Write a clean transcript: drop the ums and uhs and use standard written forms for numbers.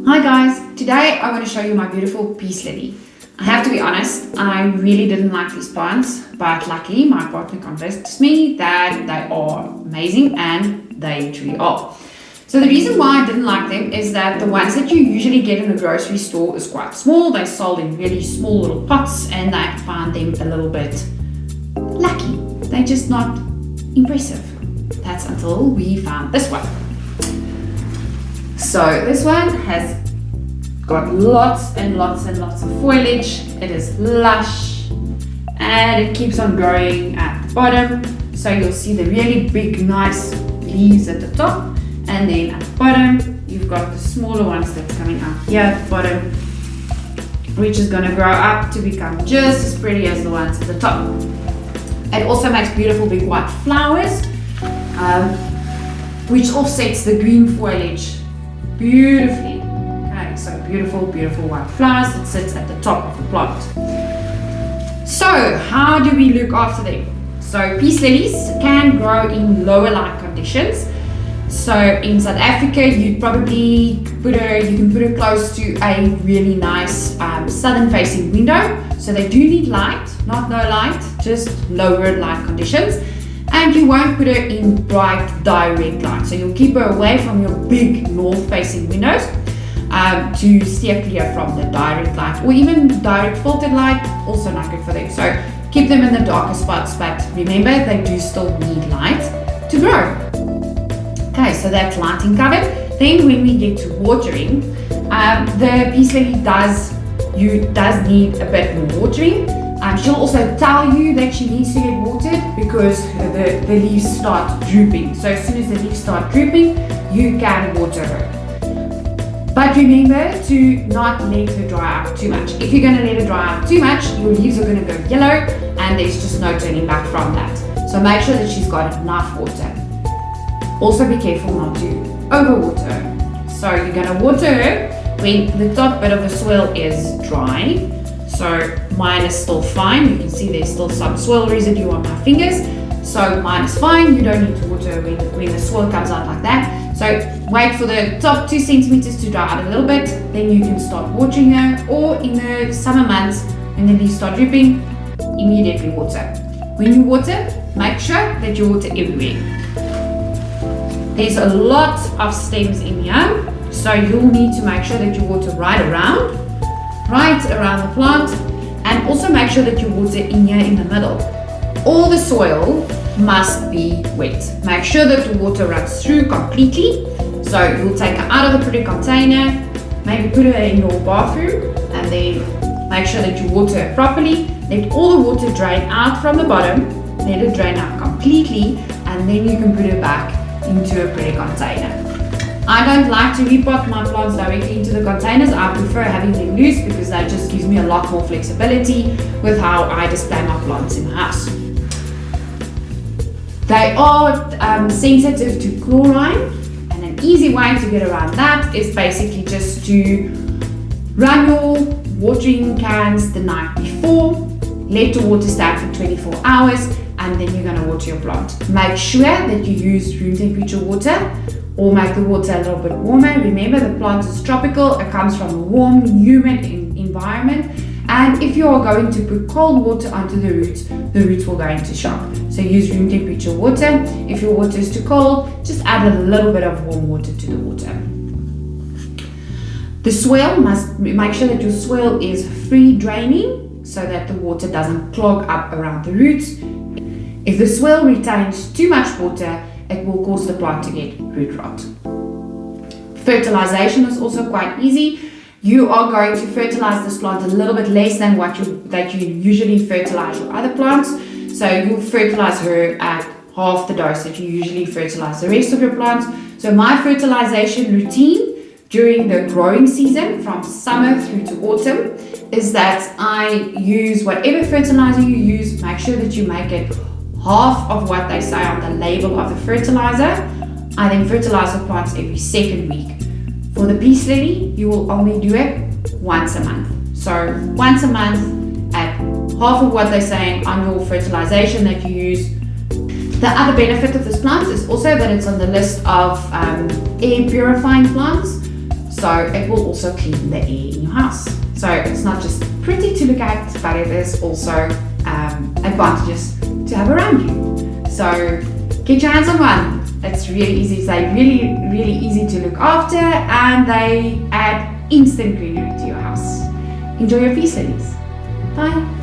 Hi guys, today I want to show you my beautiful peace lily. I have to be honest, I really didn't like these plants, but luckily my partner convinced me that they are amazing, and they truly are. So the reason why I didn't like them is that the ones that you usually get in a grocery store is quite small. They're sold in really small little pots, and I find them a little bit lucky. They're just not impressive. That's until we found this one. So this one has got lots and lots and lots of foliage. It is lush and it keeps on growing at the bottom. So you'll see the really big nice leaves at the top, and then at the bottom you've got the smaller ones that's coming out here at the bottom, which is going to grow up to become just as pretty as the ones at the top. It also makes beautiful big white flowers, which offsets the green foliage beautifully. Okay, so beautiful white flowers that sits at the top of the plant. So how do we look after them? So peace lilies can grow in lower light conditions. So in South Africa, you'd probably you can put her close to a really nice southern facing window. So they do need light, not no light, just lower light conditions. And you won't put her in bright direct light. So you'll keep her away from your big north facing windows to steer clear from the direct light, or even direct filtered light, also not good for them. So keep them in the darker spots, but remember they do still need light to grow. Okay, so that's lighting covered. Then when we get to watering, the peace lily does need a bit more watering. She'll also tell you that she needs to get watered because the leaves start drooping. So as soon as the leaves start drooping, you can water her. But remember to not let her dry out too much. If you're going to let her dry out too much, your leaves are going to go yellow and there's just no turning back from that. So make sure that she's got enough water. Also be careful not to overwater her. So you're going to water her when the top bit of the soil is dry. So mine is still fine. You can see there's still some soil residue on my fingers. So mine is fine. You don't need to water when the soil comes out like that. So wait for the top 2 centimeters to dry out a little bit. Then you can start watering her. Or in the summer months, when the leaves start dripping, immediately water. When you water, make sure that you water everywhere. There's a lot of stems in here. So you'll need to make sure that you water right around the plant, and also make sure that you water in here in the middle. All the soil must be wet. Make sure that the water runs through completely. So you'll take her out of the pretty container, maybe put her in your bathroom, and then make sure that you water her properly. Let all the water drain out from the bottom, let it drain out completely, and then you can put her back into a pretty container. I don't like to repot my plants directly into the containers. I prefer having them loose because that just gives me a lot more flexibility with how I display my plants in the house. They are sensitive to chlorine, and an easy way to get around that is basically just to run your watering cans the night before, let the water stand for 24 hours, and then you're going to water your plant. Make sure that you use room temperature water, or make the water a little bit warmer. Remember, the plant is tropical. It comes from a warm, humid environment. And if you are going to put cold water onto the roots will go into shock. So use room temperature water. If your water is too cold, just add a little bit of warm water to the water. The soil make sure that your soil is free draining so that the water doesn't clog up around the roots. If the soil retains too much water, it will cause the plant to get root rot. Fertilization is also quite easy. You are going to fertilize this plant a little bit less than that you usually fertilize your other plants. So you'll fertilize her at half the dose that you usually fertilize the rest of your plants. So my fertilization routine during the growing season from summer through to autumn is that I use whatever fertilizer you use. Make sure that you make it half of what they say on the label of the fertilizer. I then fertilize the plants every second week. For the peace lily, you will only do it once a month. So once a month at half of what they're saying on your fertilization that you use. The other benefit of this plant is also that it's on the list of air purifying plants. So it will also clean the air in your house. So it's not just pretty to look at, but it is also advantageous to have around you. So get your hands on one. It's really easy. They're really easy to look after, and they add instant greenery to your house. Enjoy your peace lilies. Bye.